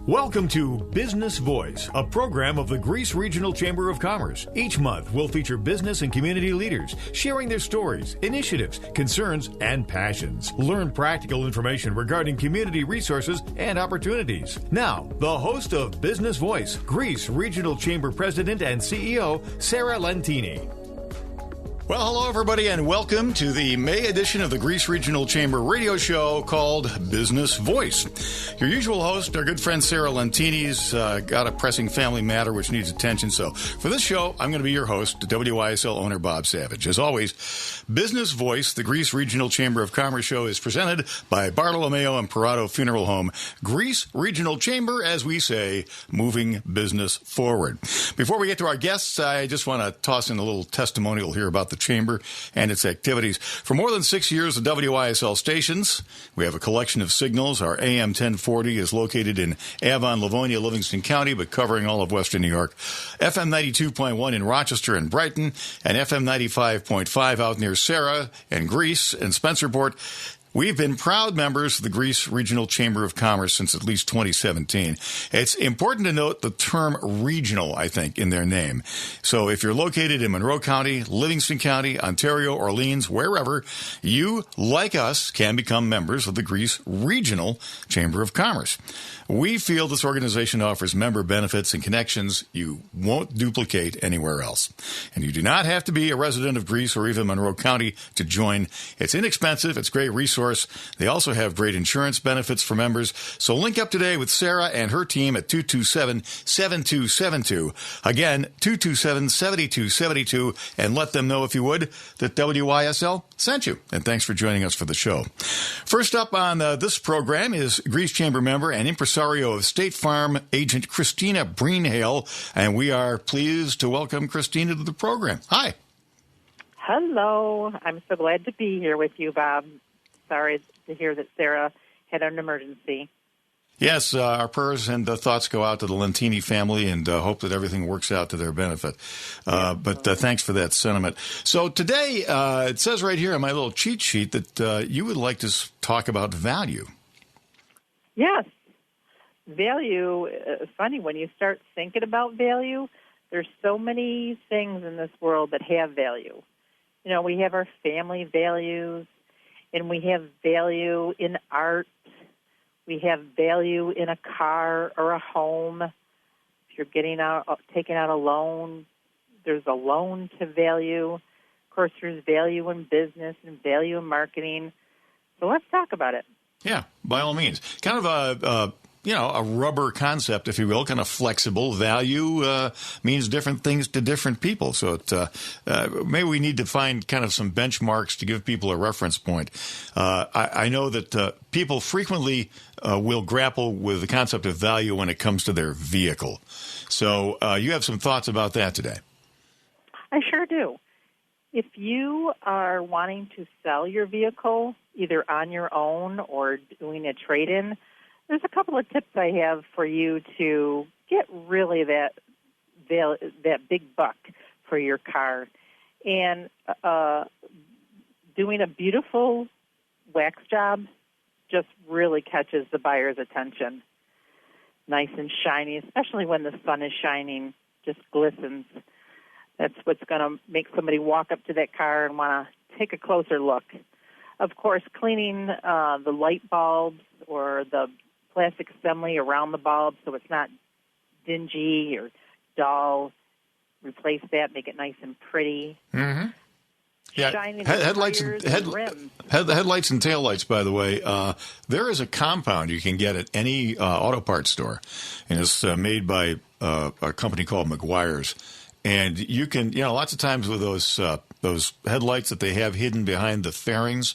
Welcome to Business Voice, a program of the Greece Regional Chamber of Commerce. Each month, we'll feature business and community leaders sharing their stories, initiatives, concerns, and passions. Learn practical information regarding community resources and opportunities. Now, the host of Business Voice, Greece Regional Chamber President and CEO, Sarah Lentini. Well, hello, everybody, and welcome to the May edition of the Greece Regional Chamber radio show called Business Voice. Your usual host, our good friend Sarah Lentini's got a pressing family matter which needs attention. So for this show, I'm going to be your host, WYSL owner Bob Savage. As always, Business Voice, the Greece Regional Chamber of Commerce show, is presented by Bartolomeo and Parado Funeral Home. Greece Regional Chamber, as we say, moving business forward. Before we get to our guests, I just want to toss in a little testimonial here about the Chamber and its activities. For more than 6 years, the WYSL stations, we have a collection of signals. Our AM 1040 is located in Avon, Livonia, Livingston County, but covering all of Western New York. FM 92.1 in Rochester and Brighton, and FM 95.5 out near Sarah and Greece and Spencerport. We've been proud members of the Greece Regional Chamber of Commerce since at least 2017. It's important to note the term regional, I think, in their name. So if you're located in Monroe County, Livingston County, Ontario, Orleans, wherever, you, like us, can become members of the Greece Regional Chamber of Commerce. We feel this organization offers member benefits and connections you won't duplicate anywhere else. And you do not have to be a resident of Greece or even Monroe County to join. It's inexpensive. It's a great resource. They also have great insurance benefits for members. So link up today with Sarah and her team at 227-7272. Again, 227-7272, and let them know, if you would, that WYSL sent you. And thanks for joining us for the show. First up on this program is Greece Chamber member and impresario of State Farm agent Christina Breen Hale, and we are pleased to welcome Christina to the program. Hi. Hello. I'm so glad to be here with you, Bob. Sorry to hear that Sarah had an emergency. Yes, our prayers and thoughts go out to the Lentini family, and hope that everything works out to their benefit. But thanks for that sentiment. So today, it says right here on my little cheat sheet that you would like to talk about value. Yes. Value, funny, when you start thinking about value, there's so many things in this world that have value. You know, we have our family values, and we have value in art. We have value in a car or a home. If you're taking out a loan, there's a loan to value. Of course, there's value in business and value in marketing. So let's talk about it. Yeah, by all means. Kind of a rubber concept, if you will, kind of flexible. Value means different things to different people. So maybe we need to find kind of some benchmarks to give people a reference point. I know that people frequently will grapple with the concept of value when it comes to their vehicle. So you have some thoughts about that today. I sure do. If you are wanting to sell your vehicle, either on your own or doing a trade-in, there's a couple of tips I have for you to get really that big buck for your car. And doing a beautiful wax job just really catches the buyer's attention. Nice and shiny, especially when the sun is shining, just glistens. That's what's going to make somebody walk up to that car and want to take a closer look. Of course, cleaning the light bulbs or the plastic assembly around the bulb so it's not dingy or dull. Replace that, make it nice and pretty. Mm-hmm. Yeah, Shining headlights and rims. Headlights and taillights, by the way, there is a compound you can get at any auto parts store, and it's made by a company called McGuire's. And you can, lots of times with those headlights that they have hidden behind the fairings,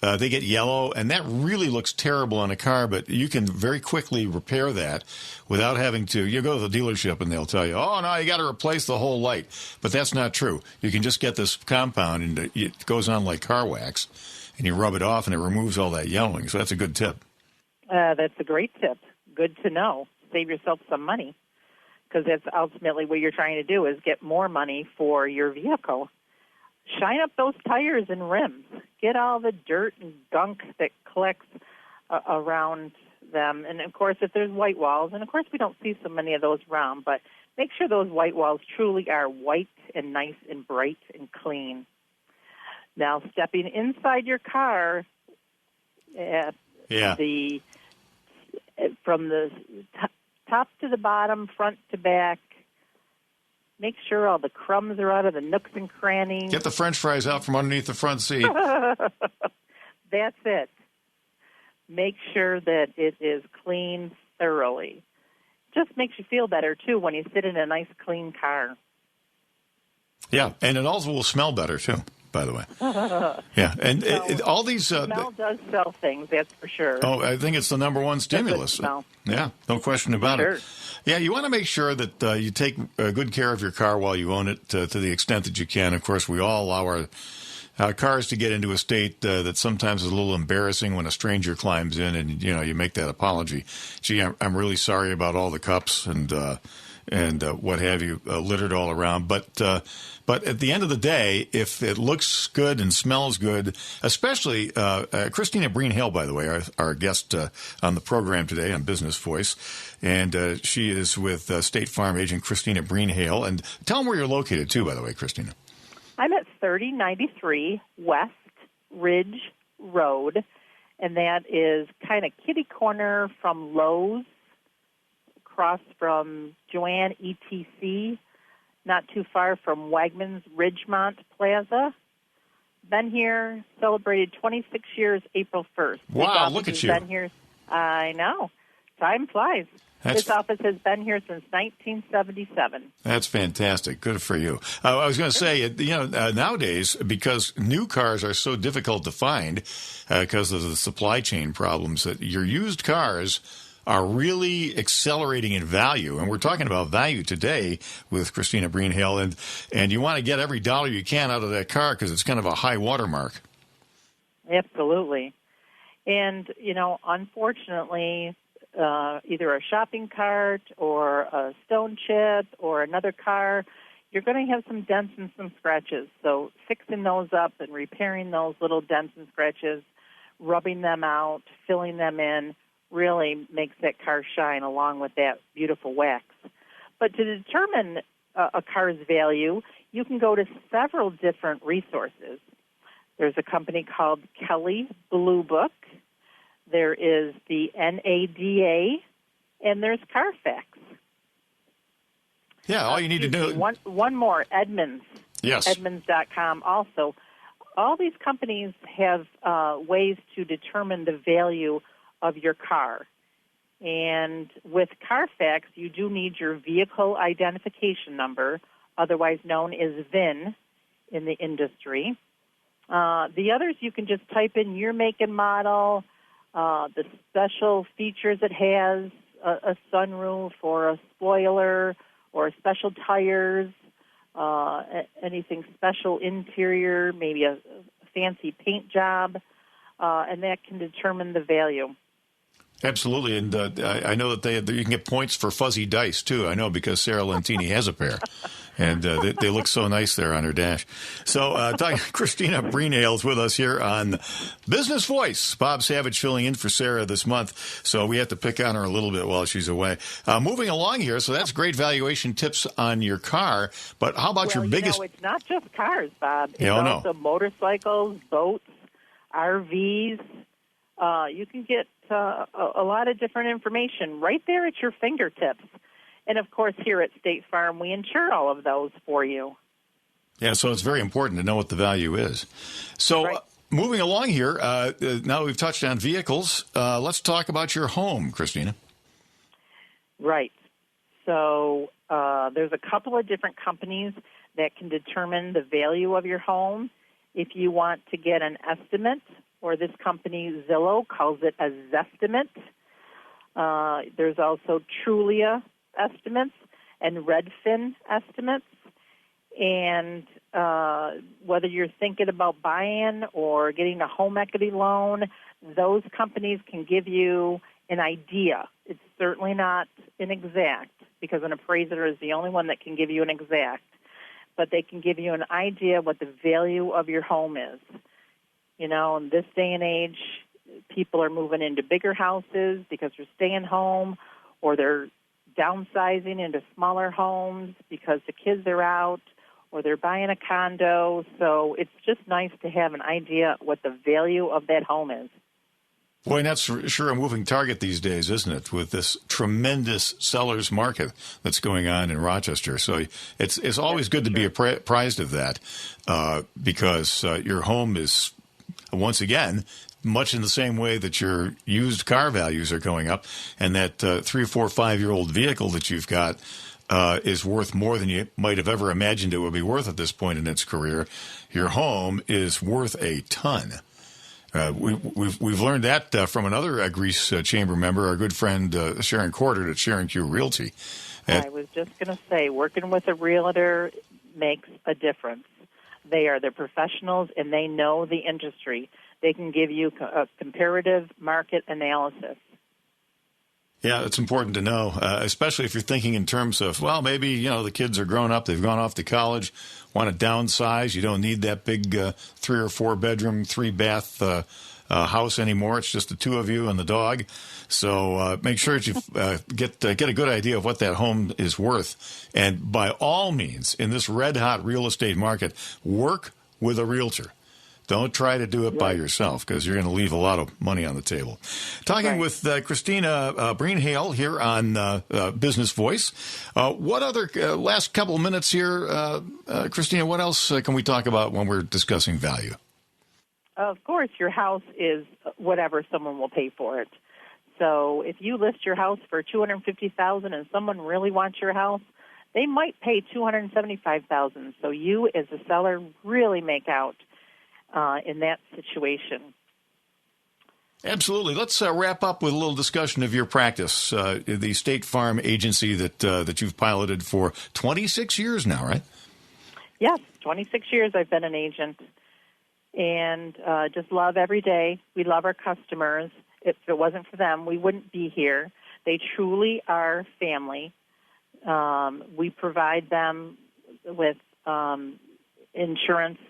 they get yellow, and that really looks terrible on a car, but you can very quickly repair that without having to. You go to the dealership, and they'll tell you, oh, no, you got to replace the whole light. But that's not true. You can just get this compound, and it goes on like car wax, and you rub it off, and it removes all that yellowing. So that's a good tip. That's a great tip. Good to know. Save yourself some money, because that's ultimately what you're trying to do is get more money for your vehicle. Shine up those tires and rims. Get all the dirt and gunk that collects around them. And, of course, if there's white walls, and, of course, we don't see so many of those around, but make sure those white walls truly are white and nice and bright and clean. Now, stepping inside your car, from the top to the bottom, front to back, make sure all the crumbs are out of the nooks and crannies. Get the French fries out from underneath the front seat. That's it. Make sure that it is clean thoroughly. Just makes you feel better, too, when you sit in a nice, clean car. Yeah, and it also will smell better, too, by the way. Yeah, and all these... smell does sell things, that's for sure. Oh, I think it's the number one stimulus. Smell. Yeah, no question about it. Yeah, you want to make sure that you take good care of your car while you own it to the extent that you can. Of course, we all allow our cars to get into a state that sometimes is a little embarrassing when a stranger climbs in and, you make that apology. Gee, I'm really sorry about all the cups and what have you littered all around. But at the end of the day, if it looks good and smells good, especially Christina Breen Hale, by the way, our guest on the program today on Business Voice, and she is with State Farm agent Christina Breen Hale. And tell them where you're located, too, by the way, Christina. I'm at 3093 West Ridge Road, and that is kind of kitty corner from Lowe's, across from Joanne ETC, not too far from Wegmans Ridgemont Plaza. Been here, celebrated 26 years April 1st. Wow, look at you. Been here, I know. Time flies. This office has been here since 1977. That's fantastic. Good for you. I was going to say, nowadays, because new cars are so difficult to find because of the supply chain problems, that your used cars are really accelerating in value. And we're talking about value today with Christina Breen Hale. And you want to get every dollar you can out of that car because it's kind of a high watermark. Absolutely. And, unfortunately, either a shopping cart or a stone chip or another car, you're going to have some dents and some scratches. So fixing those up and repairing those little dents and scratches, rubbing them out, filling them in, really makes that car shine along with that beautiful wax. But to determine a car's value, you can go to several different resources. There's a company called Kelley Blue Book. There is the NADA, and there's Carfax. Yeah, all you need to do... One more, Edmunds. Yes. Edmunds.com also. All these companies have ways to determine the value of your car. And with Carfax, you do need your vehicle identification number, otherwise known as VIN in the industry. The others, you can just type in your make and model, the special features it has, a sunroof or a spoiler or special tires, anything special interior, maybe a fancy paint job, and that can determine the value. Absolutely, and I know that you can get points for fuzzy dice, too. I know because Sarah Lentini has a pair, and they look so nice there on her dash. So Christina Breen Hale is with us here on Business Voice. Bob Savage filling in for Sarah this month, so we have to pick on her a little bit while she's away. Moving along here, so that's great valuation tips on your car, but how about your biggest... it's not just cars, Bob. It's also motorcycles, boats, RVs. You can get a lot of different information right there at your fingertips. And, of course, here at State Farm, we insure all of those for you. Yeah, so it's very important to know what the value is. So moving along here, now we've touched on vehicles. Let's talk about your home, Christina. Right. So there's a couple of different companies that can determine the value of your home. If you want to get an estimate, or this company, Zillow, calls it a Zestimate. There's also Trulia estimates and Redfin estimates. And whether you're thinking about buying or getting a home equity loan, those companies can give you an idea. It's certainly not an exact, because an appraiser is the only one that can give you an exact. But they can give you an idea what the value of your home is. In this day and age, people are moving into bigger houses because they're staying home, or they're downsizing into smaller homes because the kids are out, or they're buying a condo. So it's just nice to have an idea what the value of that home is. Boy, and that's sure a moving target these days, isn't it, with this tremendous seller's market that's going on in Rochester. So it's always good to be apprised of that because your home is, once again, much in the same way that your used car values are going up, and that 3 or 4 or 5-year-old vehicle that you've got is worth more than you might have ever imagined it would be worth at this point in its career. Your home is worth a ton. We've learned that from another Grease Chamber member, our good friend Sharon Corder at Sharon Q Realty. I was just going to say, working with a realtor makes a difference. They are the professionals, and they know the industry. They can give you a comparative market analysis. Yeah, it's important to know, especially if you're thinking in terms of, well, maybe, the kids are grown up, they've gone off to college, want to downsize. You don't need that big 3 or 4 bedroom, 3-bath house anymore. It's just the 2 of you and the dog. So make sure that you get a good idea of what that home is worth. And by all means, in this red-hot real estate market, work with a realtor. Don't try to do it by yourself, because you're going to leave a lot of money on the table. Talking with Christina Breen Hale here on Business Voice. What other last couple of minutes here, Christina, what else can we talk about when we're discussing value? Of course, your house is whatever someone will pay for it. So if you list your house for $250,000 and someone really wants your house, they might pay $275,000. So you, as a seller, really make out in that situation. Absolutely. Let's wrap up with a little discussion of your practice, the State Farm agency that you've piloted for 26 years now, right? Yes, 26 years I've been an agent, and just love every day. We love our customers. If it wasn't for them, we wouldn't be here. They truly are family. We provide them with insurance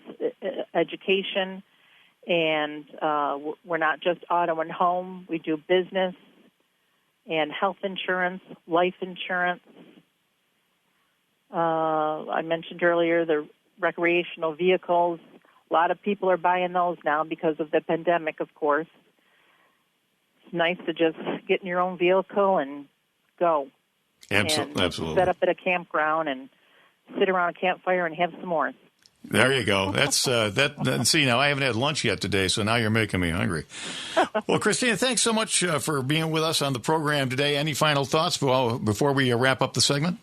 education, and we're not just auto and home. We do business and health insurance, life insurance. I mentioned earlier the recreational vehicles. A lot of people are buying those now because of the pandemic, of course. It's nice to just get in your own vehicle and go. Absolutely. And set up at a campground and sit around a campfire and have s'mores. There you go. That's that. See, now I haven't had lunch yet today, so now you're making me hungry. Well, Christina, thanks so much for being with us on the program today. Any final thoughts before we wrap up the segment?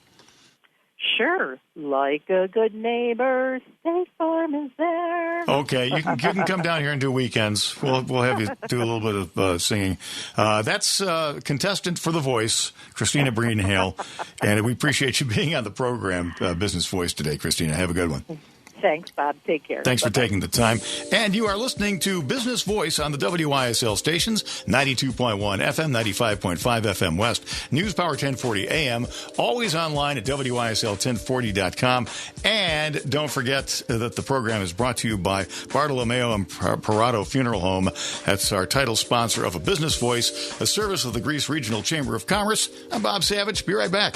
Sure. Like a good neighbor, State Farm is there. Okay, you can come down here and do weekends. We'll have you do a little bit of singing. That's contestant for The Voice, Christina Breen Hale, and we appreciate you being on the program, Business Voice, today, Christina. Have a good one. Thanks, Bob. Take care. Thanks for taking the time. And you are listening to Business Voice on the WYSL stations, 92.1 FM, 95.5 FM West, News Power 1040 AM, always online at WYSL1040.com. And don't forget that the program is brought to you by Bartolomeo and Parado Funeral Home. That's our title sponsor of A Business Voice, a service of the Greece Regional Chamber of Commerce. I'm Bob Savage. Be right back.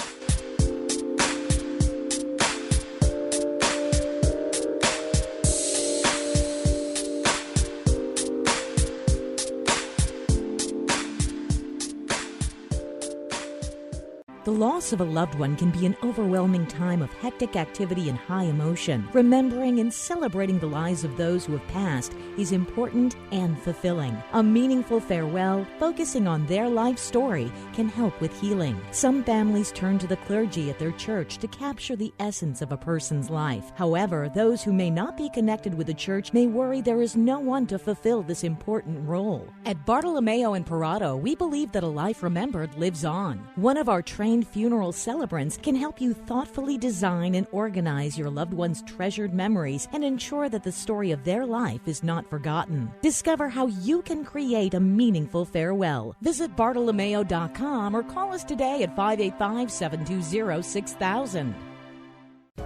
The loss of a loved one can be an overwhelming time of hectic activity and high emotion. Remembering and celebrating the lives of those who have passed is important and fulfilling. A meaningful farewell, focusing on their life story, can help with healing. Some families turn to the clergy at their church to capture the essence of a person's life. However, those who may not be connected with the church may worry there is no one to fulfill this important role. At Bartolomeo and Parado, we believe that a life remembered lives on. One of our trained funeral celebrants can help you thoughtfully design and organize your loved one's treasured memories and ensure that the story of their life is not forgotten. Discover how you can create a meaningful farewell. Visit Bartolomeo.com or call us today at 585-720-6000.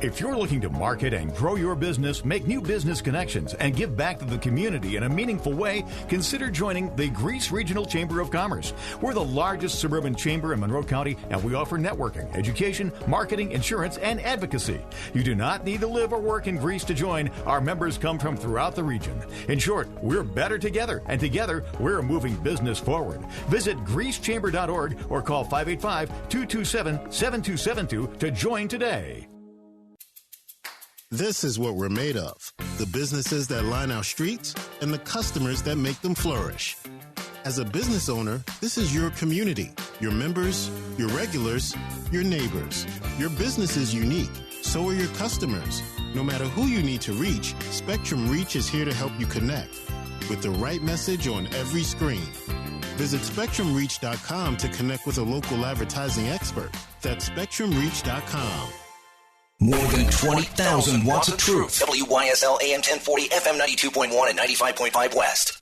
If you're looking to market and grow your business, make new business connections, and give back to the community in a meaningful way, consider joining the Greece Regional Chamber of Commerce. We're the largest suburban chamber in Monroe County, and we offer networking, education, marketing, insurance, and advocacy. You do not need to live or work in Greece to join. Our members come from throughout the region. In short, we're better together, and together, we're moving business forward. Visit greecechamber.org or call 585-227-7272 to join today. This is what we're made of. The businesses that line our streets and the customers that make them flourish. As a business owner, this is your community, your members, your regulars, your neighbors. Your business is unique. So are your customers. No matter who you need to reach, Spectrum Reach is here to help you connect with the right message on every screen. Visit SpectrumReach.com to connect with a local advertising expert. That's SpectrumReach.com. More than 20,000 watts of truth. WYSL AM 1040, FM 92.1 and 95.5 West.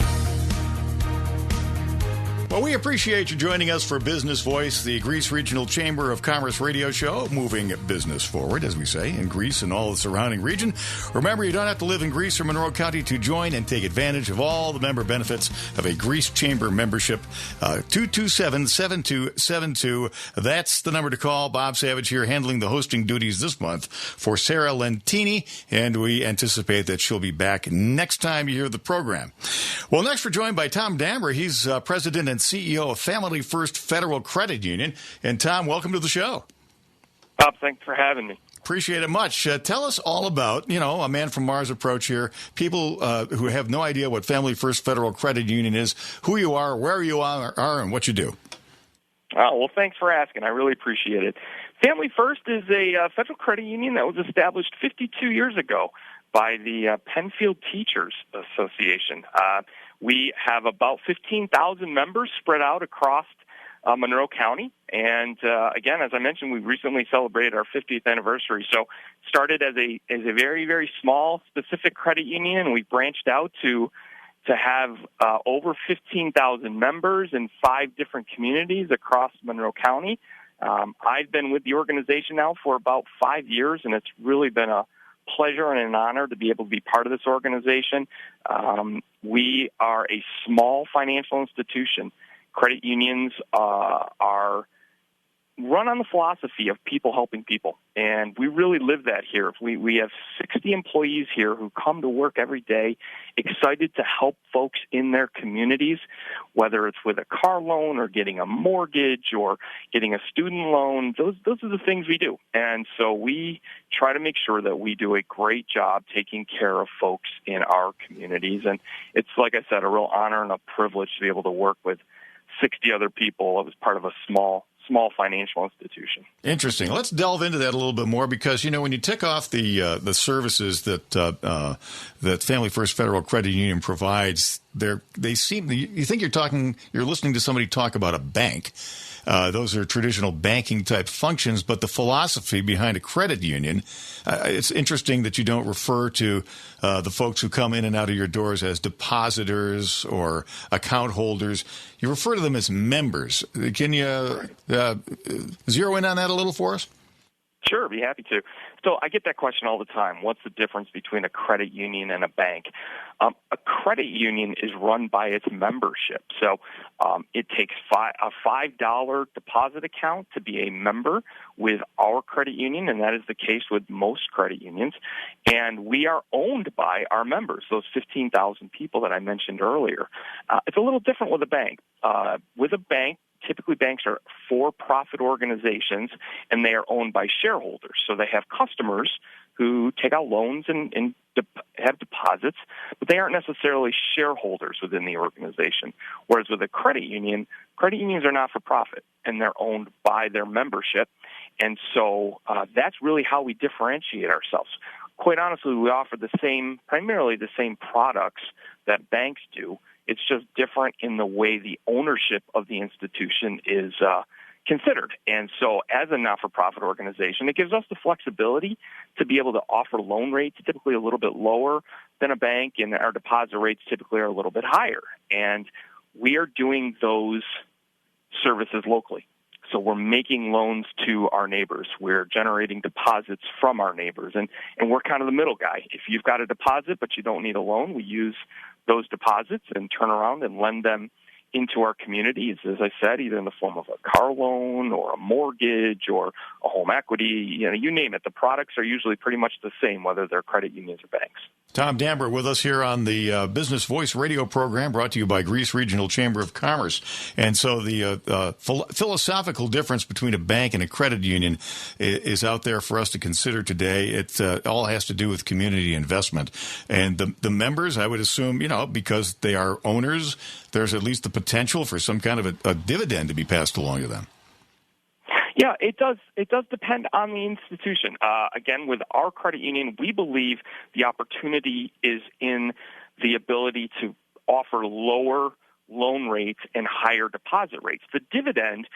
Well, we appreciate you joining us for Business Voice, the Greece Regional Chamber of Commerce radio show, moving business forward, as we say, in Greece and all the surrounding region. Remember, you don't have to live in Greece or Monroe County to join and take advantage of all the member benefits of a Greece Chamber membership. 227-7272. That's the number to call. Bob Savage here handling the hosting duties this month for Sarah Lentini, and we anticipate that she'll be back next time you hear the program. Well, next we're joined by Tom Dambra. He's president and CEO of Family First Federal Credit Union. And Tom, welcome to the show. Bob, thanks for having me. Appreciate it much. Tell us all about, a man from Mars approach here, people who have no idea what Family First Federal Credit Union is, who you are, where you are, and what you do. Oh, well, thanks for asking. I really appreciate it. Family First is a federal credit union that was established 52 years ago by the Penfield Teachers Association. We have about 15,000 members spread out across Monroe County. And again, as I mentioned, we recently celebrated our 50th anniversary. So started as a very, very small specific credit union, and we branched out to have over 15,000 members in 5 different communities across Monroe County. I've been with the organization now for about 5 years, and it's really been a pleasure and an honor to be able to be part of this organization. We are a small financial institution. Credit unions are run on the philosophy of people helping people, and we really live that here. We have 60 employees here who come to work every day excited to help folks in their communities, whether it's with a car loan or getting a mortgage or getting a student loan. Those are the things we do, and so we try to make sure that we do a great job taking care of folks in our communities, and it's, like I said, a real honor and a privilege to be able to work with 60 other people. I was part of a small financial institution. Interesting. Let's delve into that a little bit more because, when you tick off the services that Family First Federal Credit Union provides, you think you're listening to somebody talk about a bank. Those are traditional banking type functions, but the philosophy behind a credit union, it's interesting that you don't refer to the folks who come in and out of your doors as depositors or account holders. You refer to them as members. Can you zero in on that a little for us? Sure, be happy to. So I get that question all the time. What's the difference between a credit union and a bank? A credit union is run by its membership. So it takes a $5 deposit account to be a member with our credit union, and that is the case with most credit unions. And we are owned by our members, those 15,000 people that I mentioned earlier. It's a little different with a bank. With a bank, typically banks are for-profit organizations, and they are owned by shareholders. So they have customers who take out loans and have deposits, but they aren't necessarily shareholders within the organization. Whereas with a credit unions are not for profit, and they're owned by their membership. And so that's really how we differentiate ourselves. Quite honestly, we offer primarily the same products that banks do. It's just different in the way the ownership of the institution is considered. And so as a not-for-profit organization, it gives us the flexibility to be able to offer loan rates typically a little bit lower than a bank, and our deposit rates typically are a little bit higher. And we are doing those services locally. So we're making loans to our neighbors. We're generating deposits from our neighbors, and we're kind of the middle guy. If you've got a deposit but you don't need a loan, we use those deposits and turn around and lend them into our communities, as I said, either in the form of a car loan or a mortgage or a home equity, you name it. The products are usually pretty much the same, whether they're credit unions or banks. Tom Dambra with us here on the Business Voice radio program brought to you by Greece Regional Chamber of Commerce. And so the philosophical difference between a bank and a credit union is out there for us to consider today. It all has to do with community investment. And the members, I would assume, because they are owners, there's at least the potential for some kind of a dividend to be passed along to them. Yeah, it does. It does depend on the institution. Again, with our credit union, we believe the opportunity is in the ability to offer lower loan rates and higher deposit rates. The dividend,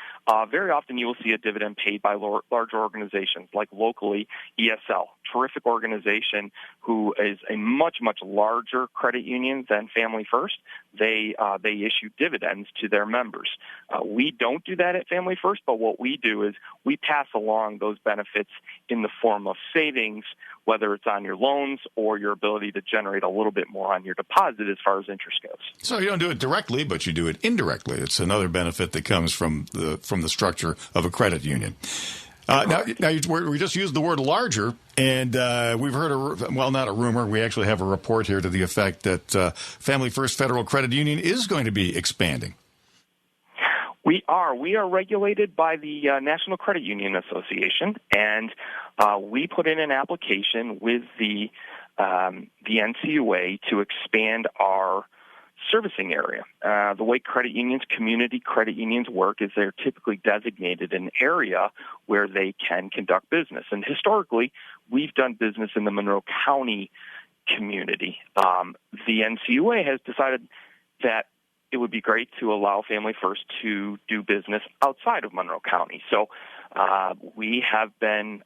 very often you will see a dividend paid by larger organizations like locally ESL, terrific organization who is a much, much larger credit union than Family First. They issue dividends to their members. We don't do that at Family First, but what we do is we pass along those benefits in the form of savings, whether it's on your loans or your ability to generate a little bit more on your deposit as far as interest goes. So you don't do it directly, but you do it indirectly. It's another benefit that comes from the structure of a credit union. Now we just used the word larger, and we've heard not a rumor. We actually have a report here to the effect that Family First Federal Credit Union is going to be expanding. We are. We are regulated by the National Credit Union Association, and we put in an application with the NCUA to expand our servicing area. The way community credit unions work is they're typically designated an area where they can conduct business. And historically, we've done business in the Monroe County community. The NCUA has decided that it would be great to allow Family First to do business outside of Monroe County. So we have been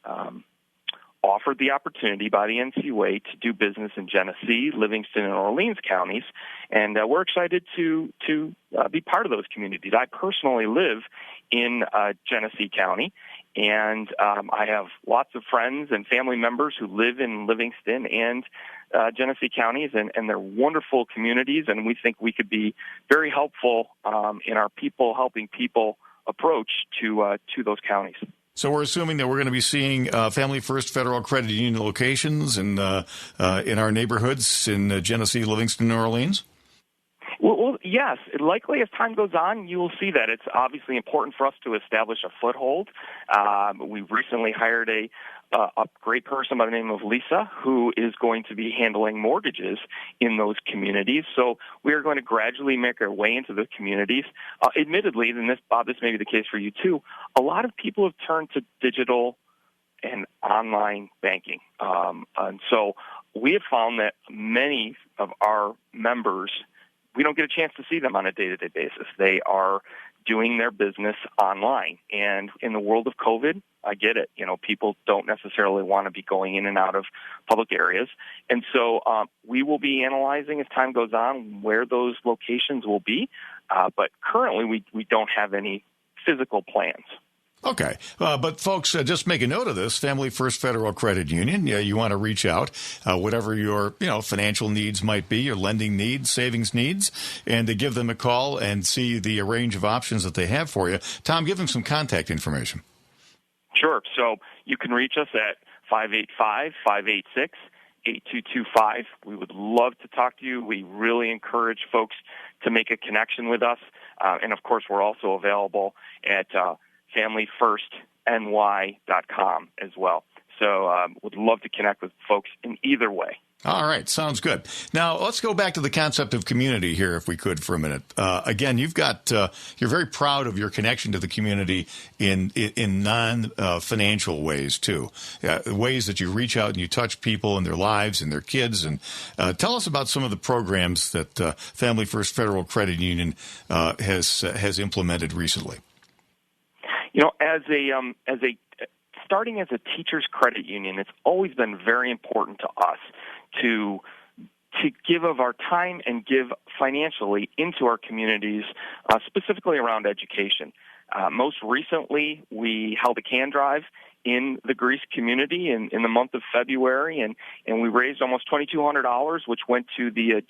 offered the opportunity by the NCUA to do business in Genesee, Livingston, and Orleans counties, and we're excited to be part of those communities. I personally live in Genesee County, and I have lots of friends and family members who live in Livingston and Genesee counties, and they're wonderful communities, and we think we could be very helpful in our people helping people approach to those counties. So we're assuming that we're going to be seeing Family First Federal Credit Union locations in our neighborhoods in Genesee, Livingston, and Orleans? Well, yes. Likely as time goes on, you will see that. It's obviously important for us to establish a foothold. We recently hired a great person by the name of Lisa, who is going to be handling mortgages in those communities. So we are going to gradually make our way into the communities. Admittedly, and Bob, this may be the case for you too, a lot of people have turned to digital and online banking. And so we have found that many of our members, we don't get a chance to see them on a day-to-day basis. They are doing their business online. And in the world of COVID, I get it. People don't necessarily want to be going in and out of public areas. And so we will be analyzing as time goes on where those locations will be. But currently, we don't have any physical plans. Okay. But folks, just make a note of this. Family First Federal Credit Union. Yeah, you want to reach out, whatever your, financial needs might be, your lending needs, savings needs, and to give them a call and see the range of options that they have for you. Tom, give them some contact information. Sure. So you can reach us at 585-586-8225. We would love to talk to you. We really encourage folks to make a connection with us. And of course, we're also available at FamilyFirstNY.com as well. So would love to connect with folks in either way. All right. Sounds good. Now, let's go back to the concept of community here, if we could, for a minute. Again, you're very proud of your connection to the community in non-financial ways, too. Ways that you reach out and you touch people and their lives and their kids. And tell us about some of the programs that Family First Federal Credit Union has implemented recently. Starting as a teacher's credit union, it's always been very important to us to give of our time and give financially into our communities, specifically around education. Most recently, we held a can drive in the Greece community in the month of February, and we raised almost $2,200, which went to the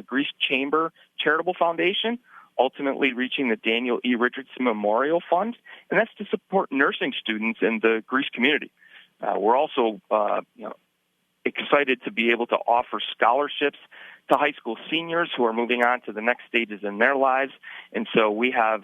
Greece Chamber Charitable Foundation, ultimately reaching the Daniel E. Richardson Memorial Fund, and that's to support nursing students in the Greece community. We're also excited to be able to offer scholarships to high school seniors who are moving on to the next stages in their lives, and so we have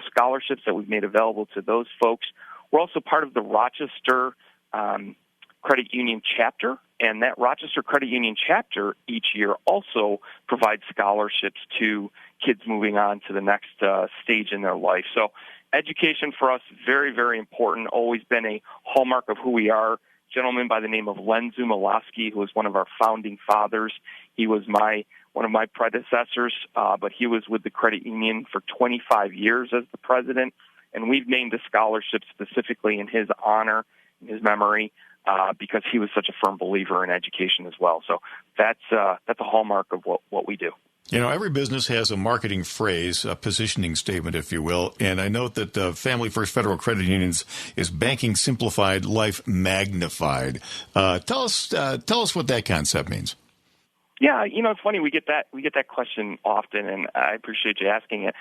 scholarships that we've made available to those folks. We're also part of the Rochester Credit Union chapter, and that Rochester Credit Union chapter each year also provides scholarships to kids moving on to the next stage in their life. So education for us, very, very important, always been a hallmark of who we are. A gentleman by the name of Len Zumilowski, who was one of our founding fathers. He was one of my predecessors, but he was with the credit union for 25 years as the president, and we've named a scholarship specifically in his honor, in his memory, because he was such a firm believer in education as well. So that's a hallmark of what we do. You know, every business has a marketing phrase, a positioning statement, if you will, and I note that Family First Federal Credit Unions is banking simplified, life magnified. Tell us what that concept means. Yeah, it's funny, we get that question often, and I appreciate you asking it.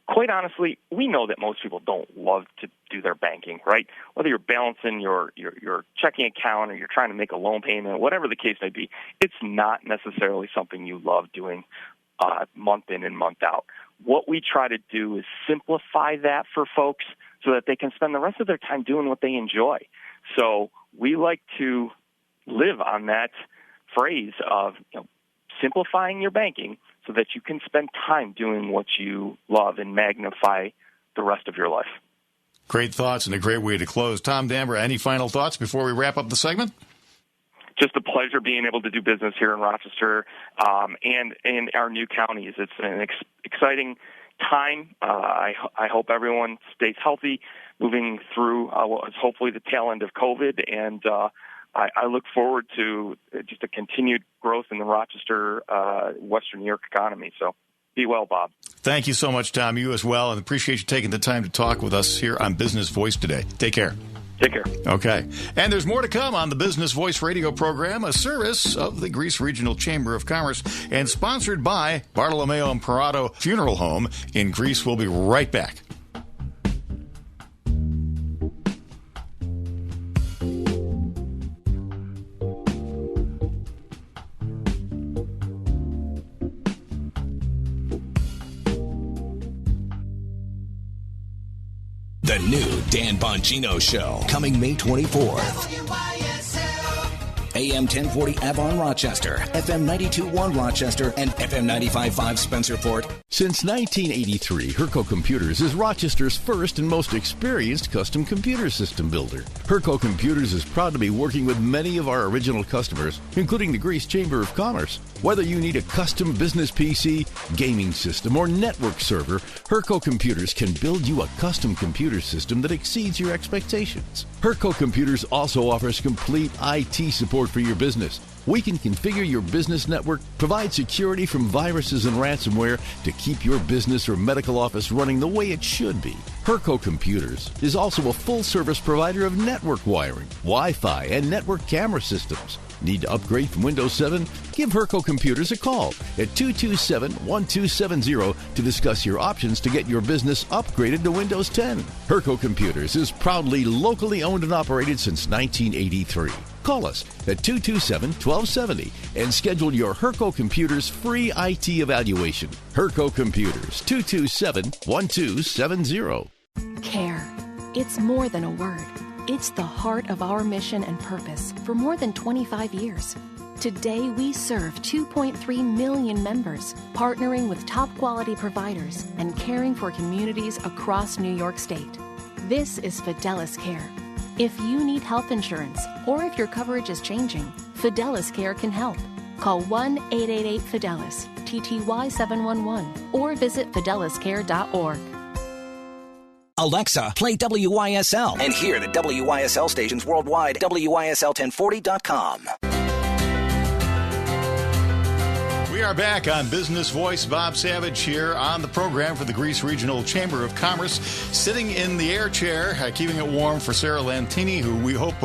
Quite honestly, we know that most people don't love to do their banking, right? Whether you're balancing your checking account or you're trying to make a loan payment, whatever the case may be, it's not necessarily something you love doing month in and month out. What we try to do is simplify that for folks so that they can spend the rest of their time doing what they enjoy. So we like to live on that phrase of simplifying your banking so that you can spend time doing what you love and magnify the rest of your life. Great thoughts and a great way to close. Tom Dambra, any final thoughts before we wrap up the segment? Just a pleasure being able to do business here in Rochester and in our new counties. It's an exciting time. I hope everyone stays healthy moving through what is hopefully the tail end of COVID, and I look forward to just a continued growth in the Rochester, Western New York economy. So be well, Bob. Thank you so much, Tom. You as well, and appreciate you taking the time to talk with us here on Business Voice today. Take care. Take care. Okay. And there's more to come on the Business Voice radio program, a service of the Greece Regional Chamber of Commerce and sponsored by Bartolomeo and Parado Funeral Home in Greece. We'll be right back. The new Dan Bongino Show, coming May 24th. AM 1040 Avon Rochester, FM 92.1 Rochester, and FM 95.5 Spencerport. Since 1983, Herco Computers is Rochester's first and most experienced custom computer system builder. Herco Computers is proud to be working with many of our original customers, including the Greece Chamber of Commerce. Whether you need a custom business PC, gaming system, or network server, Herco Computers can build you a custom computer system that exceeds your expectations. Herco Computers also offers complete IT support for your business. We can configure your business network, provide security from viruses and ransomware to keep your business or medical office running the way it should be. Herco Computers is also a full-service provider of network wiring, Wi-Fi, and network camera systems. Need to upgrade from Windows 7? Give Herco Computers a call at 227-1270 to discuss your options to get your business upgraded to Windows 10. Herco Computers is proudly locally owned and operated since 1983. Call us at 227-1270 and schedule your Herco Computers free IT evaluation. Herco Computers, 227-1270. Care. It's more than a word. It's the heart of our mission and purpose for more than 25 years. Today, we serve 2.3 million members, partnering with top-quality providers and caring for communities across New York State. This is Fidelis Care. If you need health insurance or if your coverage is changing, Fidelis Care can help. Call 1-888-FIDELIS, TTY 711, or visit fideliscare.org. Alexa, play WYSL. And hear the WYSL stations worldwide. WYSL1040.com. We We are back on Business Voice. Bob Savage here on the program for the Greece Regional Chamber of Commerce, sitting in the air chair, keeping it warm for Sarah Lantini, who we hope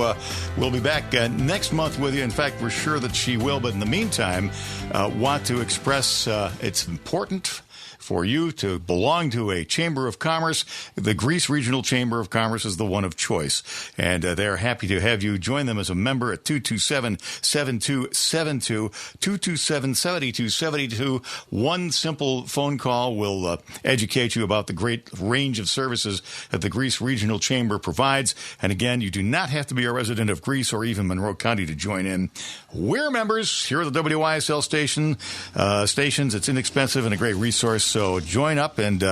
will be back next month with you. In fact, we're sure that she will. But in the meantime, want to express it's important for you to belong to a Chamber of Commerce. The Greece Regional Chamber of Commerce is the one of choice. And they're happy to have you join them as a member at 227-7272, 227-7272. One simple phone call will educate you about the great range of services that the Greece Regional Chamber provides. And again, you do not have to be a resident of Greece or even Monroe County to join in. We're members here at the WYSL stations. It's inexpensive and a great resource. So join up and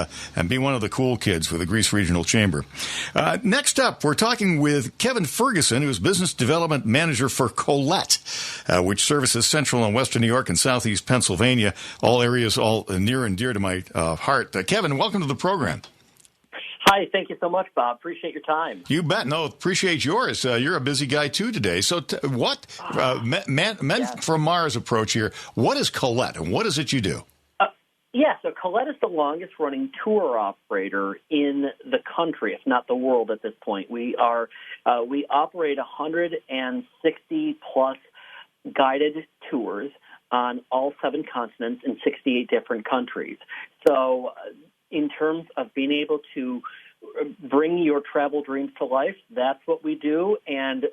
be one of the cool kids for the Greece Regional Chamber. Next up, we're talking with Kevin Ferguson, who is Business Development Manager for Collette, which services Central and Western New York and Southeast Pennsylvania, all areas all near and dear to my heart. Kevin, welcome to the program. Hi, thank you so much, Bob. Appreciate your time. You bet. No, appreciate yours. You're a busy guy, too, today. So Men from Mars approach here. What is Collette, and what is it you do? So Collette is the longest-running tour operator in the country, if not the world at this point. We operate 160-plus guided tours on all 7 continents in 68 different countries. So in terms of being able to bring your travel dreams to life, that's what we do. And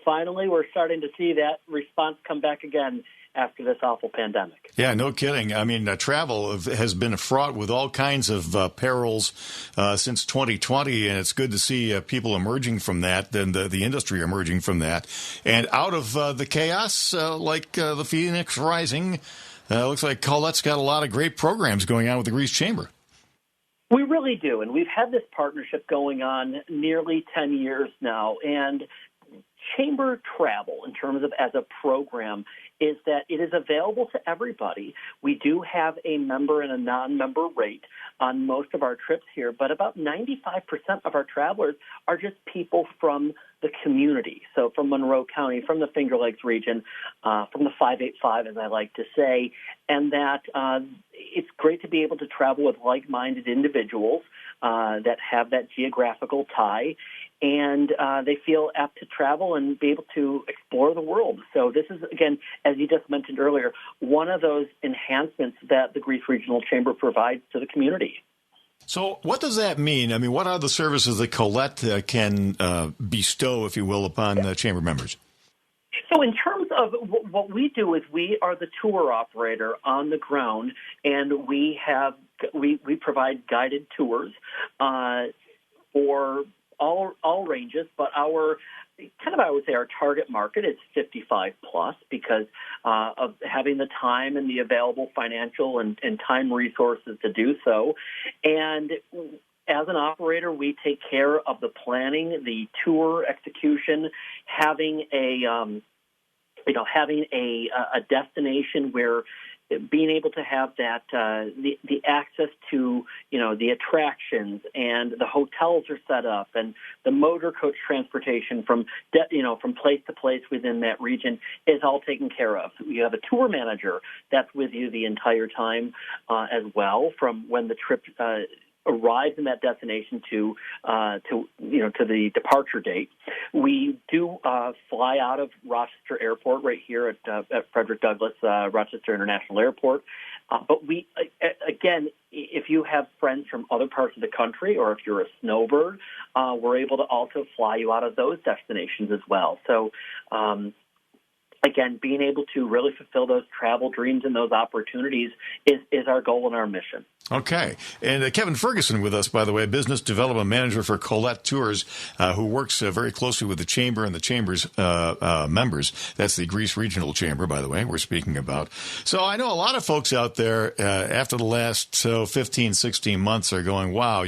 finally, we're starting to see that response come back again after this awful pandemic. Yeah, no kidding. I mean, travel has been fraught with all kinds of perils since 2020, and it's good to see people emerging from that, and the industry emerging from that. And out of the chaos, like the Phoenix Rising, looks like Collette's got a lot of great programs going on with the Greece Chamber. We really do, and we've had this partnership going on nearly 10 years now, and Chamber Travel, in terms of as a program, is that it is available to everybody. We do have a member and a non-member rate on most of our trips here, but about 95% of our travelers are just people from the community. So from Monroe County, from the Finger Lakes region, from the 585, as I like to say, and that it's great to be able to travel with like-minded individuals that have that geographical tie, and they feel apt to travel and be able to explore the world. So this is, again, as you just mentioned earlier, one of those enhancements that the Greece Regional Chamber provides to the community. So what does that mean? I mean, what are the services that Collette can bestow, if you will, upon Chamber members? So in terms of what we do is we are the tour operator on the ground, and we provide guided tours for all ranges, but our target market is 55 plus because of having the time and the available financial and time resources to do so. And as an operator, we take care of the planning, the tour execution, having a destination where being able to have that the access to the attractions and the hotels are set up and the motor coach transportation from place to place within that region is all taken care of. You have a tour manager that's with you the entire time as well, from when the trip arrives in that destination to the departure date. We do fly out of Rochester Airport right here at Frederick Douglass Rochester International Airport. But we, again, if you have friends from other parts of the country or if you're a snowbird, we're able to also fly you out of those destinations as well. So, again, being able to really fulfill those travel dreams and those opportunities is our goal and our mission. Okay. And Kevin Ferguson with us, by the way, Business Development Manager for Collette Tours, who works very closely with the Chamber and the Chamber's members. That's the Greece Regional Chamber, by the way, we're speaking about. So I know a lot of folks out there after the last 15, 16 months are going, wow,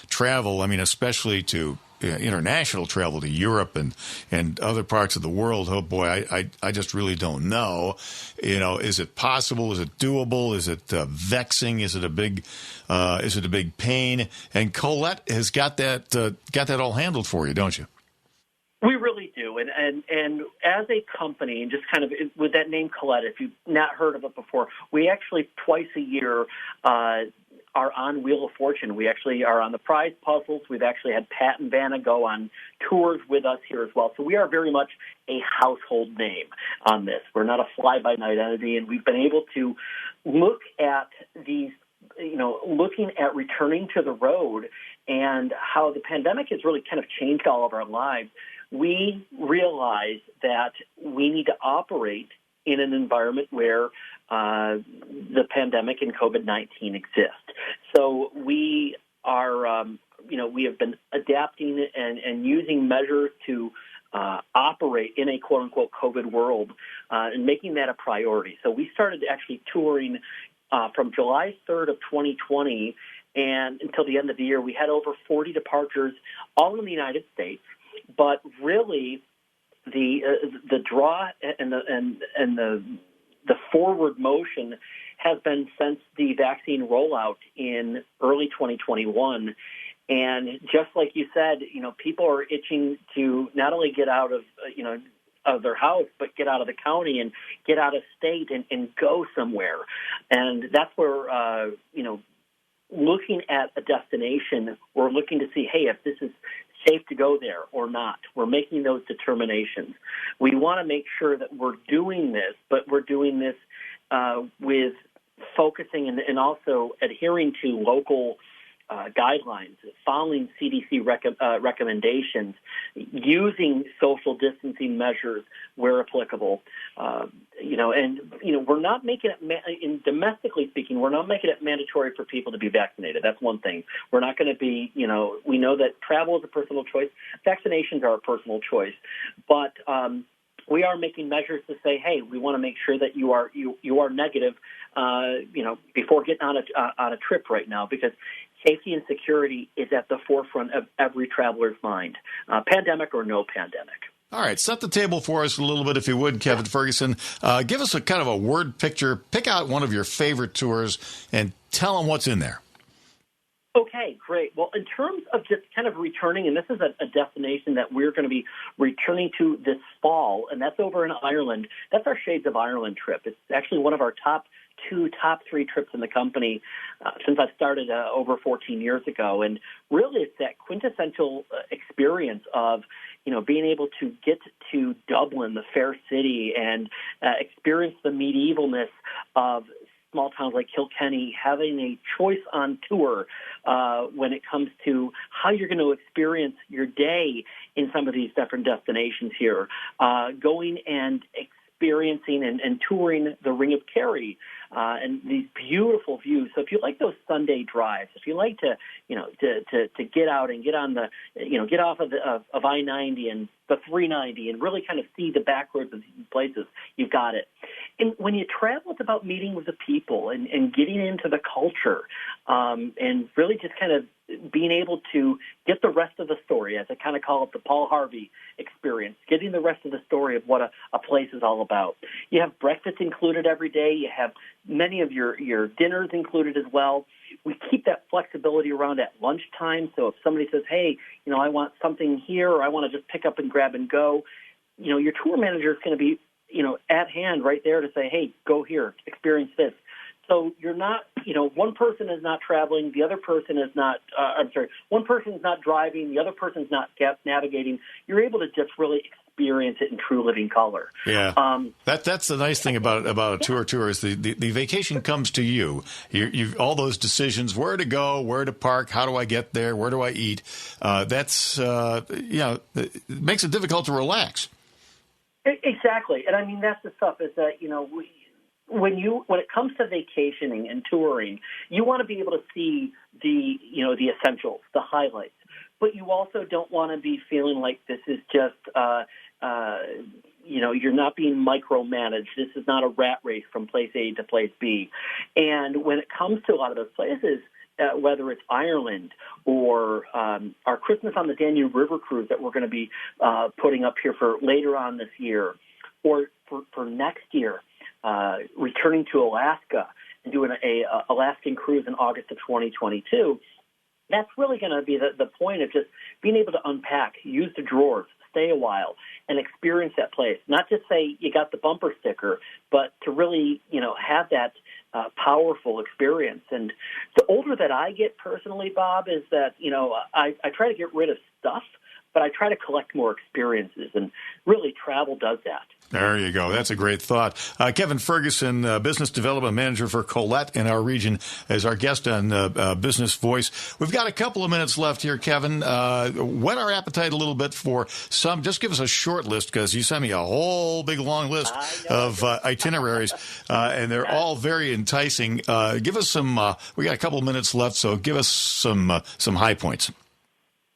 travel, I mean, especially to international travel to Europe and other parts of the world. Oh boy, I just really don't know. Is it possible? Is it doable? Is it vexing? Is it a big pain? And Collette has got that all handled for you, don't you? We really do, and and as a company, and just kind of with that name Collette, if you've not heard of it before, we actually twice a year are on Wheel of Fortune. We actually are on the prize puzzles. We've actually had Pat and Vanna go on tours with us here as well. So we are very much a household name on this. We're not a fly-by-night entity, and we've been able to look at these, looking at returning to the road and how the pandemic has really kind of changed all of our lives. We realize that we need to operate in an environment where the pandemic and COVID-19 exist. So we are, we have been adapting and using measures to operate in a quote-unquote COVID world and making that a priority. So we started actually touring from July 3rd of 2020 and until the end of the year. We had over 40 departures, all in the United States, but really the draw and the forward motion has been since the vaccine rollout in early 2021. And just like you said, people are itching to not only get out of their house, but get out of the county and get out of state and go somewhere. And that's where, looking at a destination, we're looking to see, hey, if this is safe to go there or not. We're making those determinations. We want to make sure that we're doing this, but we're doing this with focusing and also adhering to local guidelines, following CDC recommendations, using social distancing measures where applicable. We're not making it, domestically speaking, we're not making it mandatory for people to be vaccinated. That's one thing. We're not going to be, we know that travel is a personal choice. Vaccinations are a personal choice. But we are making measures to say, hey, we want to make sure that you are negative, before getting on a trip right now, because safety and security is at the forefront of every traveler's mind, pandemic or no pandemic. All right, set the table for us a little bit, if you would, Kevin Ferguson. Give us a kind of a word picture. Pick out one of your favorite tours and tell them what's in there. Okay, great. Well, in terms of just kind of returning, and this is a destination that we're going to be returning to this fall, and that's over in Ireland. That's our Shades of Ireland trip. It's actually one of our top 3 trips in the company since I started over 14 years ago. And really it's that quintessential experience of, being able to get to Dublin, the fair city, and experience the medievalness of small towns like Kilkenny, having a choice on tour when it comes to how you're going to experience your day in some of these different destinations here, going and experiencing and touring the Ring of Kerry and these beautiful views. So if you like those Sunday drives, if you like to get out and get on the, get off of I-90 and the 390 and really kind of see the back roads of these places, you've got it. And when you travel, it's about meeting with the people and getting into the culture and really just kind of being able to get the rest of the story, as I kind of call it the Paul Harvey experience, getting the rest of the story of what a place is all about. You have breakfast included every day. You have many of your dinners included as well. We keep that flexibility around at lunchtime. So if somebody says, hey, I want something here, or I want to just pick up and grab and go, your tour manager is going to be, at hand right there to say, hey, go here, experience this. So you're not, one person is not traveling, the other person is not, one person is not driving, the other person is not navigating. You're able to just really experience it in true living color. Yeah. That's the nice thing about a tour is the vacation comes to you. You've all those decisions, where to go, where to park, how do I get there, where do I eat? It makes it difficult to relax. Exactly. And I mean, that's the stuff is that, when it comes to vacationing and touring, you want to be able to see the essentials, the highlights, but you also don't want to be feeling like this is just, you're not being micromanaged. This is not a rat race from place A to place B. And when it comes to a lot of those places, whether it's Ireland or our Christmas on the Danube River cruise that we're going to be putting up here for later on this year, or for next year, returning to Alaska and doing a Alaskan cruise in August of 2022, that's really going to be the point of just being able to unpack, use the drawers, stay a while and experience that place. Not just say you got the bumper sticker, but to really, have that powerful experience. And the older that I get personally, Bob, is that, I try to get rid of stuff, but I try to collect more experiences, and really travel does that. There you go. That's a great thought. Kevin Ferguson, Business Development Manager for Collette in our region, is our guest on Business Voice. We've got a couple of minutes left here, Kevin. Whet our appetite a little bit for some. Just give us a short list, because you sent me a whole big long list of itineraries, and they're all very enticing. Give us some. We got a couple of minutes left, so give us some high points.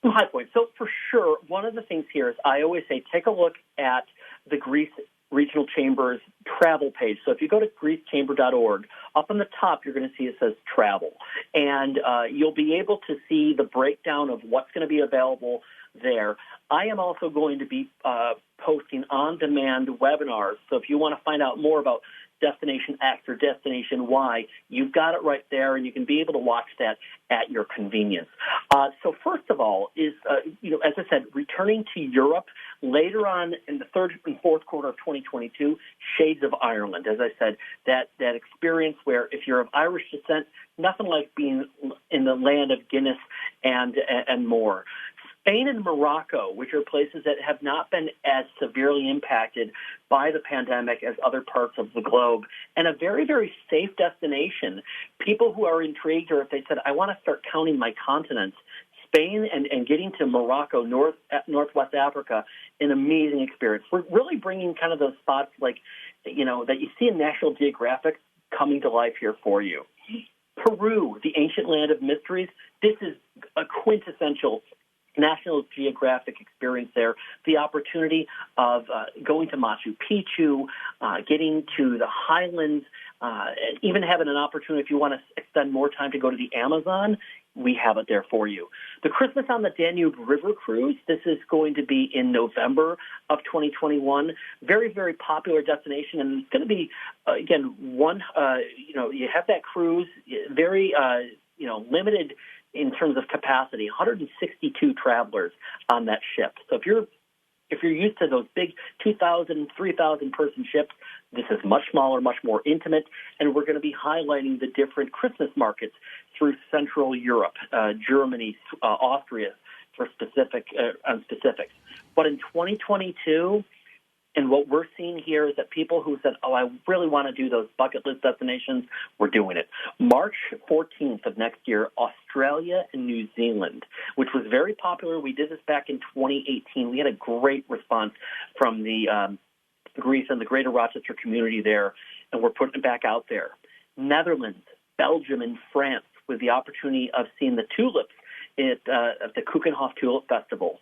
Some high points. So for sure, one of the things here is I always say take a look at the Greece Regional Chamber's travel page. So if you go to greecechamber.org, up on the top you're going to see it says travel. And you'll be able to see the breakdown of what's going to be available there. I am also going to be posting on-demand webinars. So if you want to find out more about Destination X or Destination Y, you've got it right there, and you can be able to watch that at your convenience. So first of all is, as I said, returning to Europe later on in the third and fourth quarter of 2022, Shades of Ireland. As I said, that experience where if you're of Irish descent, nothing like being in the land of Guinness and more. Spain and Morocco, which are places that have not been as severely impacted by the pandemic as other parts of the globe, and a very, very safe destination. People who are intrigued, or if they said, I want to start counting my continents, Spain and getting to Morocco, Northwest Africa, an amazing experience. We're really bringing kind of those spots like, that you see in National Geographic coming to life here for you. Peru, the ancient land of mysteries, this is a quintessential National Geographic experience there. The opportunity of going to Machu Picchu, getting to the highlands, even having an opportunity if you want to extend more time to go to the Amazon, we have it there for you. The Christmas on the Danube River Cruise, this is going to be in November of 2021. Very, very popular destination, and it's going to be, again, you have that cruise, very, limited in terms of capacity, 162 travelers on that ship. So if you're used to those big 2,000, 3,000 person ships, this is much smaller, much more intimate, and we're going to be highlighting the different Christmas markets through Central Europe, Germany, Austria, for specifics. But in 2022, and what we're seeing here is that people who said, I really want to do those bucket list destinations, we're doing it. March 14th of next year, Australia and New Zealand, which was very popular. We did this back in 2018. We had a great response from the Greece and the greater Rochester community there, and we're putting it back out there. Netherlands, Belgium, and France with the opportunity of seeing the tulips at the Keukenhof Tulip Festival.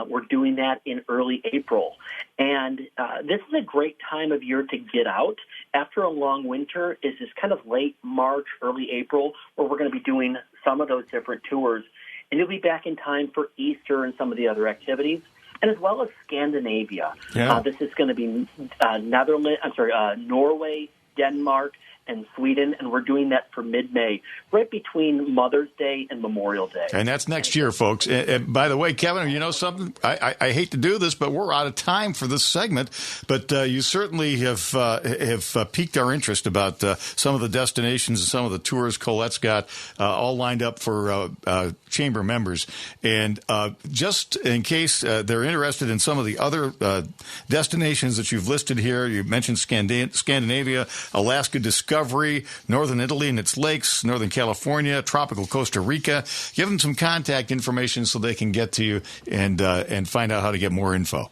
We're doing that in early April. And this is a great time of year to get out. After a long winter is this kind of late March, early April, where we're going to be doing some of those different tours. And you'll be back in time for Easter and some of the other activities, and as well as Scandinavia. Yeah. This is going to be Norway, Denmark, and Sweden, and we're doing that for mid-May, right between Mother's Day and Memorial Day. And that's next year, folks. And by the way, Kevin, you know something? I hate to do this, but we're out of time for this segment. But you certainly have piqued our interest about some of the destinations and some of the tours Colette's got all lined up for chamber members. And just in case they're interested in some of the other destinations that you've listed here, you mentioned Scandinavia, Alaska Discovery, Northern Italy and its lakes, Northern California, tropical Costa Rica. Give them some contact information so they can get to you and find out how to get more info.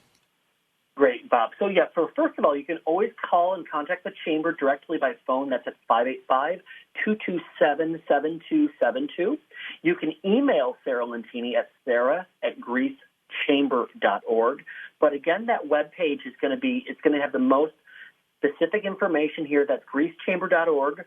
Great, Bob. So, first of all, you can always call and contact the Chamber directly by phone. That's at 585-227-7272. You can email Sarah Lentini at sarah@greecechamber.org. But again, that webpage is going to have the most specific information here. That's greecechamber.org.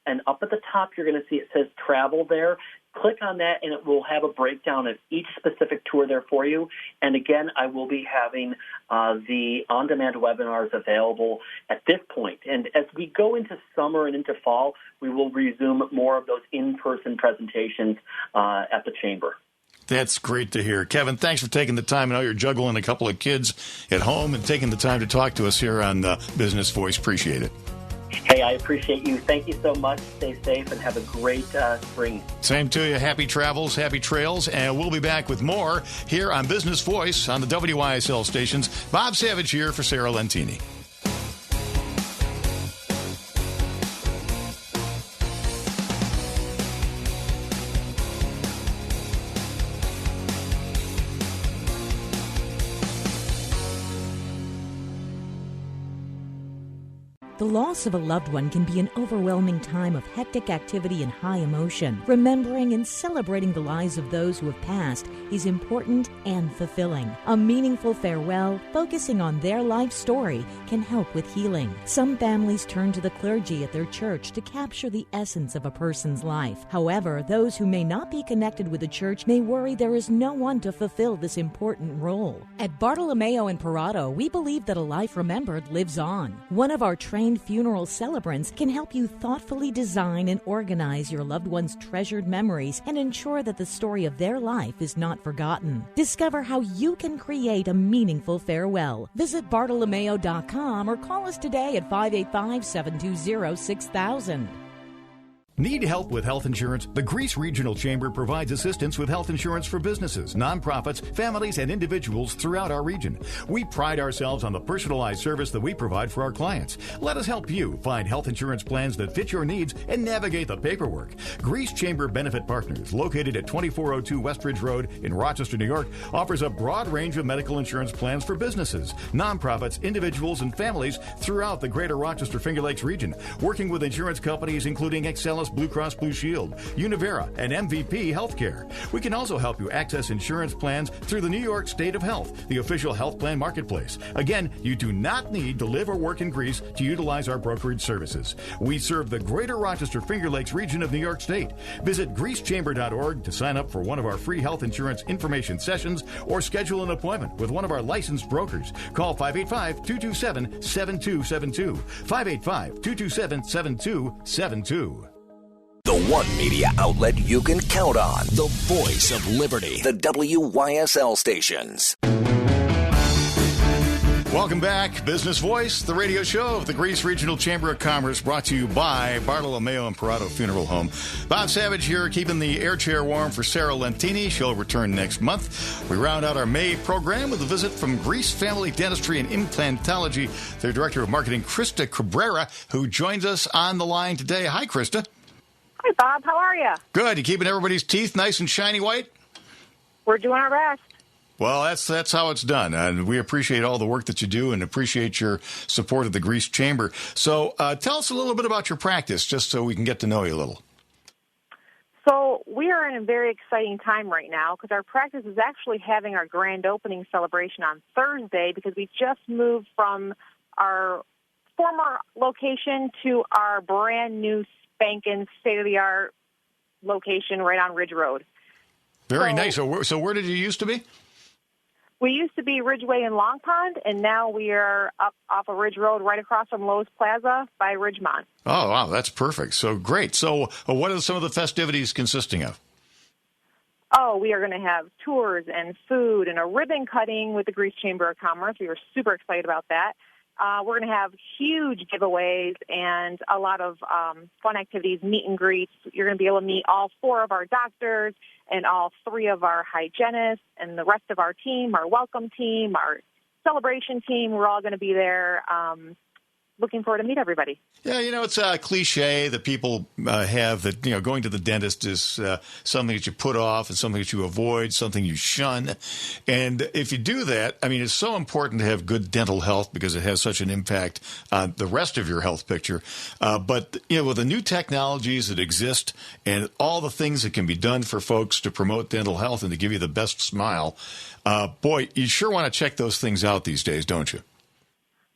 And up at the top, you're going to see it says travel there. Click on that, and it will have a breakdown of each specific tour there for you. And again, I will be having the on-demand webinars available at this point. And as we go into summer and into fall, we will resume more of those in-person presentations at the Chamber. That's great to hear. Kevin, thanks for taking the time. I know you're juggling a couple of kids at home and taking the time to talk to us here on Business Voice. Appreciate it. Hey, I appreciate you. Thank you so much. Stay safe and have a great spring. Same to you. Happy travels, happy trails, and we'll be back with more here on Business Voice on the WYSL stations. Bob Savage here for Sarah Lentini. The loss of a loved one can be an overwhelming time of hectic activity and high emotion. Remembering and celebrating the lives of those who have passed is important and fulfilling. A meaningful farewell, focusing on their life story, can help with healing. Some families turn to the clergy at their church to capture the essence of a person's life. However, those who may not be connected with the church may worry there is no one to fulfill this important role. At Bartolomeo and Parado, we believe that a life remembered lives on. One of our trained funeral celebrants can help you thoughtfully design and organize your loved one's treasured memories and ensure that the story of their life is not forgotten. Discover how you can create a meaningful farewell. Visit Bartolomeo.com or call us today at 585-720-6000. Need help with health insurance? The Greece Regional Chamber provides assistance with health insurance for businesses, nonprofits, families, and individuals throughout our region. We pride ourselves on the personalized service that we provide for our clients. Let us help you find health insurance plans that fit your needs and navigate the paperwork. Greece Chamber Benefit Partners, located at 2402 Westridge Road in Rochester, New York, offers a broad range of medical insurance plans for businesses, nonprofits, individuals, and families throughout the greater Rochester Finger Lakes region, working with insurance companies including Excellus Blue Cross Blue Shield, Univera, and MVP Healthcare. We can also help you access insurance plans through the New York State of Health, the official health plan marketplace. Again, you do not need to live or work in Greece to utilize our brokerage services. We serve the greater Rochester Finger Lakes region of New York State. Visit greecechamber.org to sign up for one of our free health insurance information sessions or schedule an appointment with one of our licensed brokers. Call 585-227-7272. 585-227-7272. The one media outlet you can count on. The voice of liberty. The WYSL stations. Welcome back. Business Voice, the radio show of the Greece Regional Chamber of Commerce, brought to you by Bartolomeo and Parado Funeral Home. Bob Savage here, keeping the air chair warm for Sarah Lentini. She'll return next month. We round out our May program with a visit from Greece Family Dentistry and Implantology, their Director of Marketing, Christina Cabrera, who joins us on the line today. Hi, Christa. Hi, Bob. How are you? Good. You keeping everybody's teeth nice and shiny white? We're doing our best. Well, that's how it's done, and we appreciate all the work that you do and appreciate your support of the Greece Chamber. So tell us a little bit about your practice, just so we can get to know you a little. So we are in a very exciting time right now because our practice is actually having our grand opening celebration on Thursday because we just moved from our former location to our brand new spanking state-of-the-art location right on Ridge Road. Very nice. So where did you used to be? We used to be Ridgeway and Long Pond, and now we are up off of Ridge Road right across from Lowe's Plaza by Ridgemont. Oh, wow, that's perfect. So great. So what are some of the festivities consisting of? Oh, we are going to have tours and food and a ribbon cutting with the Greece Chamber of Commerce. We were super excited about that. We're going to have huge giveaways and a lot of fun activities, meet and greets. You're going to be able to meet all 4 of our doctors and all 3 of our hygienists and the rest of our team, our welcome team, our celebration team. We're all going to be there. Looking forward to meet everybody. Yeah, it's a cliche that people have that, going to the dentist is something that you put off and something that you avoid, something you shun. And if you do that, it's so important to have good dental health because it has such an impact on the rest of your health picture. But, with the new technologies that exist and all the things that can be done for folks to promote dental health and to give you the best smile, boy, you sure want to check those things out these days, don't you?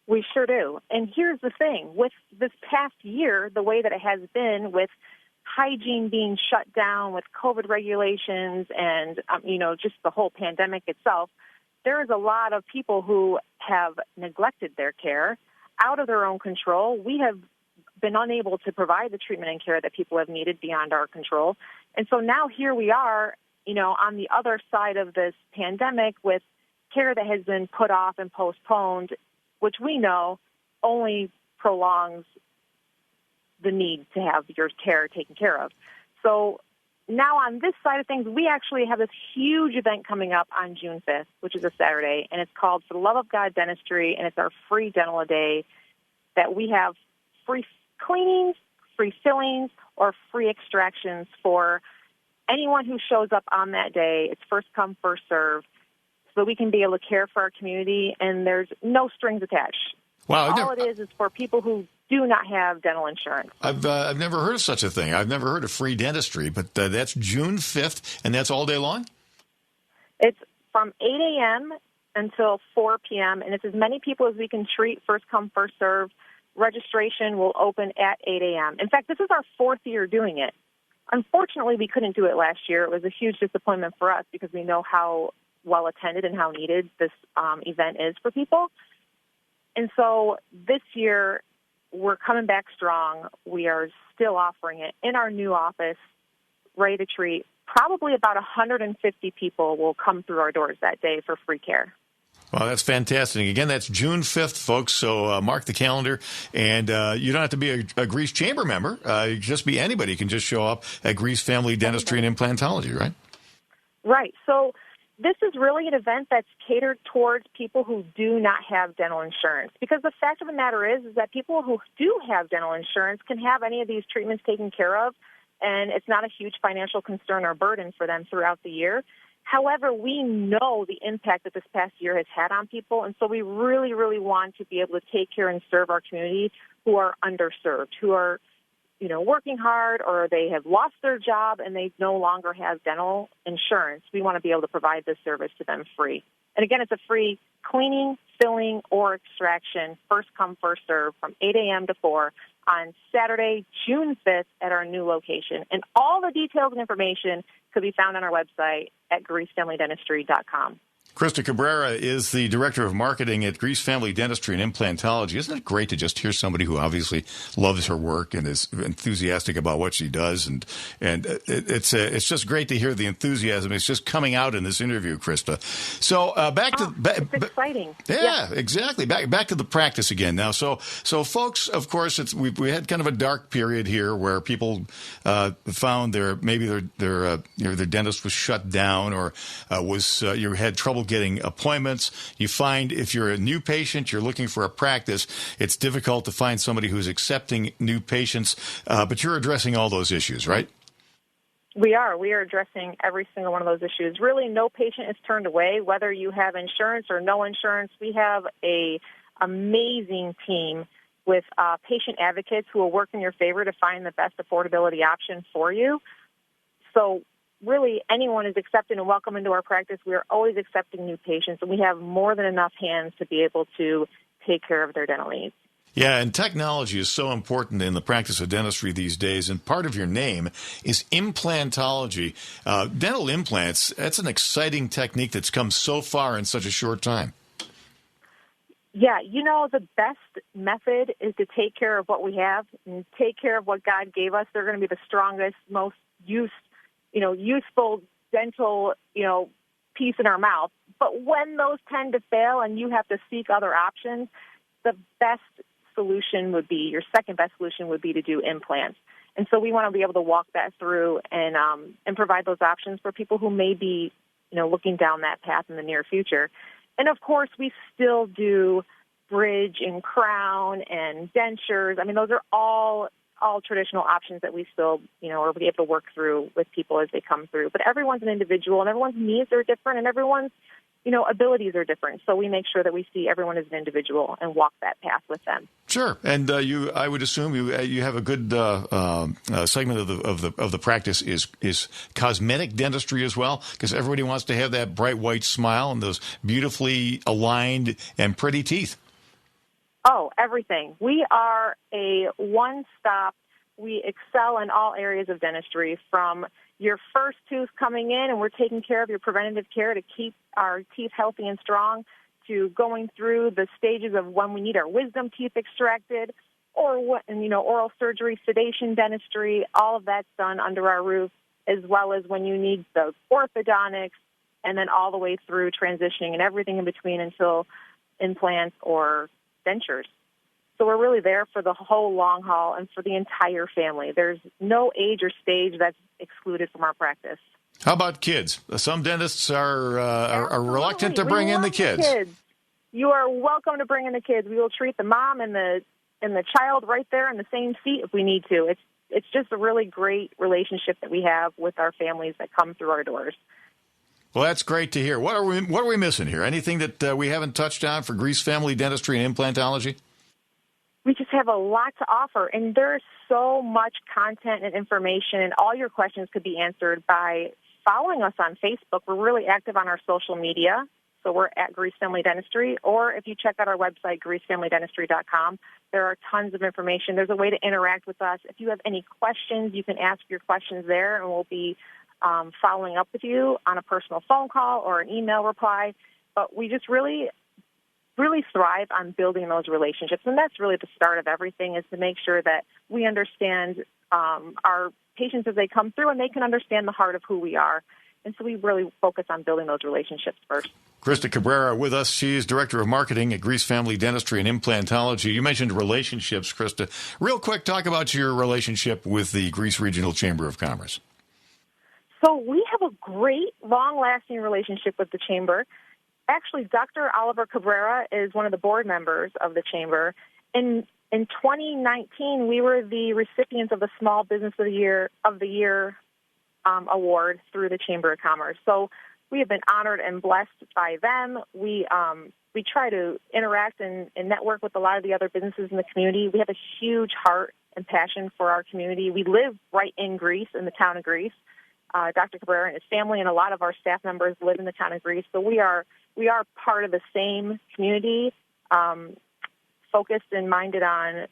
We sure do. And here's the thing. With this past year, the way that it has been with hygiene being shut down, with COVID regulations and, just the whole pandemic itself, there is a lot of people who have neglected their care out of their own control. We have been unable to provide the treatment and care that people have needed beyond our control. And so now here we are, on the other side of this pandemic with care that has been put off and postponed, which we know only prolongs the need to have your care taken care of. So now on this side of things, we actually have this huge event coming up on June 5th, which is a Saturday, and it's called For the Love of God Dentistry, and it's our free dental day that we have free cleanings, free fillings, or free extractions for anyone who shows up on that day. It's first come, first serve, so we can be able to care for our community, and there's no strings attached. Wow, All it is for people who do not have dental insurance. I've never heard of such a thing. I've never heard of free dentistry, but that's June 5th, and that's all day long? It's from 8 a.m. until 4 p.m., and it's as many people as we can treat, first come, first serve. Registration will open at 8 a.m. In fact, this is our fourth year doing it. Unfortunately, we couldn't do it last year. It was a huge disappointment for us because we know how well attended and how needed this event is for people. And so this year, we're coming back strong. We are still offering it in our new office, ready to treat. Probably about 150 people will come through our doors that day for free care. Well, that's fantastic. Again, that's June 5th, folks, so mark the calendar. And you don't have to be a Grease Chamber member. You can just be anybody. You can just show up at Grease Family Dentistry and Implantology, right? Right. So this is really an event that's catered towards people who do not have dental insurance. Because the fact of the matter is that people who do have dental insurance can have any of these treatments taken care of, and it's not a huge financial concern or burden for them throughout the year. However, we know the impact that this past year has had on people, and so we really, really want to be able to take care and serve our community who are underserved, who are, working hard, or they have lost their job and they no longer have dental insurance. We want to be able to provide this service to them free. And again, it's a free cleaning, filling, or extraction, first come, first serve, from 8 a.m. to 4 on Saturday, June 5th at our new location. And all the details and information could be found on our website at greasefamilydentistry.com. Krista Cabrera is the Director of Marketing at Grease Family Dentistry and Implantology. Isn't it great to just hear somebody who obviously loves her work and is enthusiastic about what she does? And it's just great to hear the enthusiasm. It's just coming out in this interview, Krista. So it's exciting. Yeah, exactly. Back to the practice again now. So folks, of course, we had kind of a dark period here where people found their dentist was shut down or you had trouble getting appointments. You find if you're a new patient, you're looking for a practice, it's difficult to find somebody who's accepting new patients, but you're addressing all those issues, right? We are addressing every single one of those issues. Really, no patient is turned away, whether you have insurance or no insurance. We have a amazing team with patient advocates who will work in your favor to find the best affordability option for you. So really, anyone is accepted and welcome into our practice. We are always accepting new patients, and we have more than enough hands to be able to take care of their dental needs. Yeah, and technology is so important in the practice of dentistry these days, and part of your name is implantology. Dental implants, that's an exciting technique that's come so far in such a short time. Yeah, the best method is to take care of what we have and take care of what God gave us. They're going to be the strongest, most useful dental, piece in our mouth. But when those tend to fail and you have to seek other options, the best solution would be, your second best solution would be to do implants. And so we want to be able to walk that through and provide those options for people who may be, looking down that path in the near future. And of course, we still do bridge and crown and dentures. I mean, those are all traditional options that we still, are able to work through with people as they come through. But everyone's an individual, and everyone's needs are different, and everyone's, abilities are different. So we make sure that we see everyone as an individual and walk that path with them. Sure, and I would assume you have a good segment of the practice is cosmetic dentistry as well, because everybody wants to have that bright white smile and those beautifully aligned and pretty teeth. Oh, everything. We are a one-stop. We excel in all areas of dentistry, from your first tooth coming in, and we're taking care of your preventative care to keep our teeth healthy and strong, to going through the stages of when we need our wisdom teeth extracted, or oral surgery, sedation dentistry. All of that's done under our roof. as well as when you need the orthodontics, and then all the way through transitioning and everything in between until implants or dentures. So we're really there for the whole long haul and for the entire family. There's no age or stage that's excluded from our practice. How about kids? Some dentists are reluctant to bring in the kids. You are welcome to bring in the kids. We will treat the mom and the child right there in the same seat if we need to. It's just a really great relationship that we have with our families that come through our doors. Well, that's great to hear. What are we missing here? Anything that we haven't touched on for Grease Family Dentistry and Implantology? We just have a lot to offer, and there's so much content and information, and all your questions could be answered by following us on Facebook. We're really active on our social media, so we're at Grease Family Dentistry, or if you check out our website, greasefamilydentistry.com, there are tons of information. There's a way to interact with us. If you have any questions, you can ask your questions there, and we'll be following up with you on a personal phone call or an email reply. But we just really thrive on building those relationships, and that's really the start of everything, is to make sure that we understand our patients as they come through, and they can understand the heart of who we are. And so we really focus on building those relationships first. Krista Cabrera with us. She's Director of Marketing at Grease Family Dentistry and Implantology. You mentioned relationships, Krista. Real quick, talk about your relationship with the Grease Regional Chamber of Commerce. So we have a great, long-lasting relationship with the Chamber. Actually, Dr. Oliver Cabrera is one of the board members of the Chamber. In 2019, we were the recipients of the Small Business of the Year award through the Chamber of Commerce. So we have been honored and blessed by them. We try to interact and network with a lot of the other businesses in the community. We have a huge heart and passion for our community. We live right in Greece, in the town of Greece. Dr. Cabrera and his family and a lot of our staff members live in the town of Greece. So we are part of the same community, focused and minded on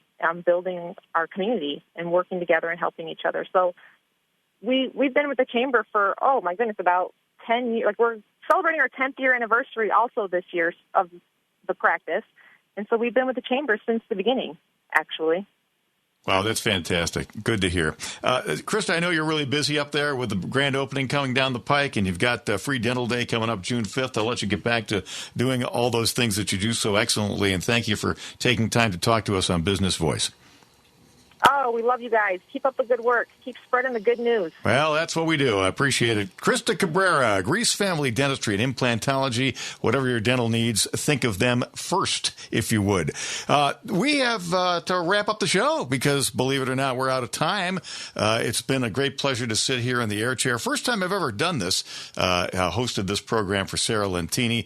building our community and working together and helping each other. So we've been with the Chamber for, oh my goodness, about 10 years. Like, we're celebrating our 10th year anniversary also this year of the practice. And so we've been with the Chamber since the beginning, actually. Wow, that's fantastic. Good to hear. Krista, I know you're really busy up there with the grand opening coming down the pike, and you've got Free Dental Day coming up June 5th. I'll let you get back to doing all those things that you do so excellently, and thank you for taking time to talk to us on Business Voice. Oh, we love you guys. Keep up the good work. Keep spreading the good news. Well, that's what we do. I appreciate it. Krista Cabrera, Grease Family Dentistry and Implantology. Whatever your dental needs, think of them first, if you would. We have to wrap up the show because, believe it or not, we're out of time. It's been a great pleasure to sit here in the air chair. First time I've ever done this, hosted this program for Sarah Lentini.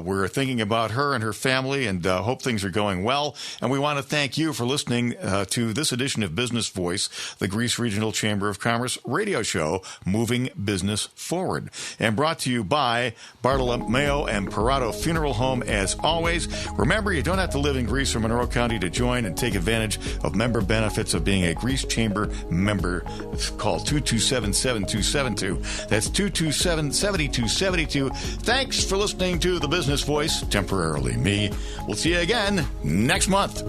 We're thinking about her and her family and hope things are going well. And we want to thank you for listening to this edition of Business Voice, the Grease Regional Chamber of Commerce radio show, moving business forward. And brought to you by Bartolomeo and Parado Funeral Home, as always. Remember, you don't have to live in Greece or Monroe County to join and take advantage of member benefits of being a Grease Chamber member. Call 227-7272. That's 227-7272. Thanks for listening to the Business Voice, temporarily me. We'll see you again next month.